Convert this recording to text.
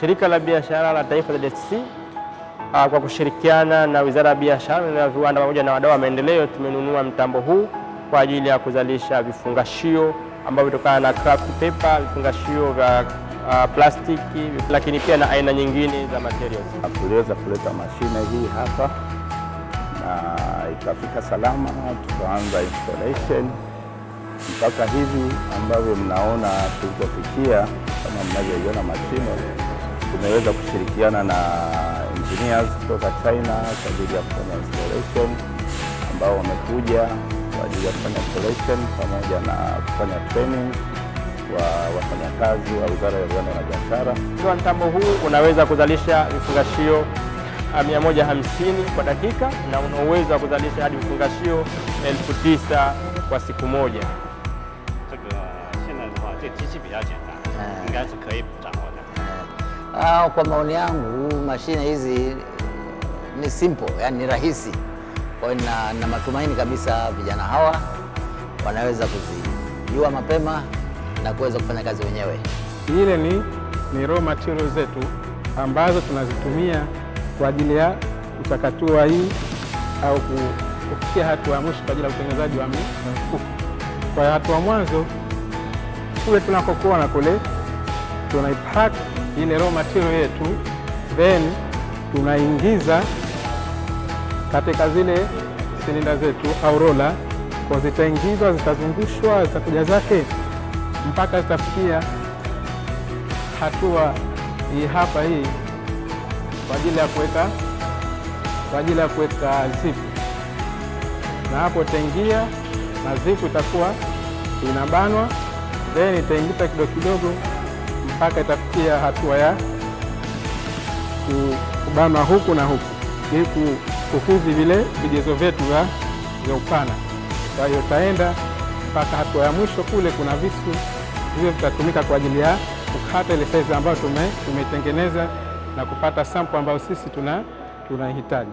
Shirika la Biashara la Taifa ZSC kwa kushirikiana na Wizara ya Biashara na Viwanda pamoja na wadau wa maendeleo tumenunua mtambo huu kwa ajili ya kuzalisha vifungashio ambavyo vitokana na craft paper, vifungashio vya plastiki, lakini pia na aina nyingine za materials. Tuliweza kuleta mashine hii hapa na ikafika salama, tukaanza installation mpaka hivi ambavyo mnaona tulikofikia. Kama mnavyoiona mashine, tumeweza kushirikiana na engineers kutoka China kwa ajili ya kufanya installation, ambao wamekuja kwa ajili ya kufanya installation pamoja na kufanya training wa wafanyakazi wa Wizara ya Viwanda na Biashara. Mtambo huu unaweza kuzalisha vifungashio 150 kwa dakika na una uwezo wa kuzalisha hadi vifungashio 9,000 kwa siku moja. Kwa maoni yangu mashine hizi ni simple, yani ni rahisi. Kwa hiyo na matumaini kabisa vijana hawa wanaweza kuzijua mapema na kuweza kufanya kazi wenyewe. Ile ni raw material zetu ambazo tunazitumia kwa ajili ya kuchakatua hii au kufikia hatua ya mwisho kwa ajili ya utengenezaji wa mifuko. Kwa hatua mwanzo kule tunakokuwa na kule tunaipack ile raw material yetu, then tunaingiza katika zile silinda zetu au rola, kwa zitaingizwa, zitazungushwa, zitakuja zake mpaka zitafikia hatua hii hapa hii kwa ajili ya kuweka zipu, na hapo itaingia na zipu itakuwa inabanwa, then itaingiza kidogo kidogo mpaka itafikia hatua ya kubanwa huku na huku ili kukidhi vile vigezo vyetu vya upana. Kwa hiyo taenda mpaka hatua ya mwisho kule, kuna visu hivyo vitatumika kwa ajili ya kukata ile size ambayo tumetengeneza na kupata sample ambayo sisi tunahitaji.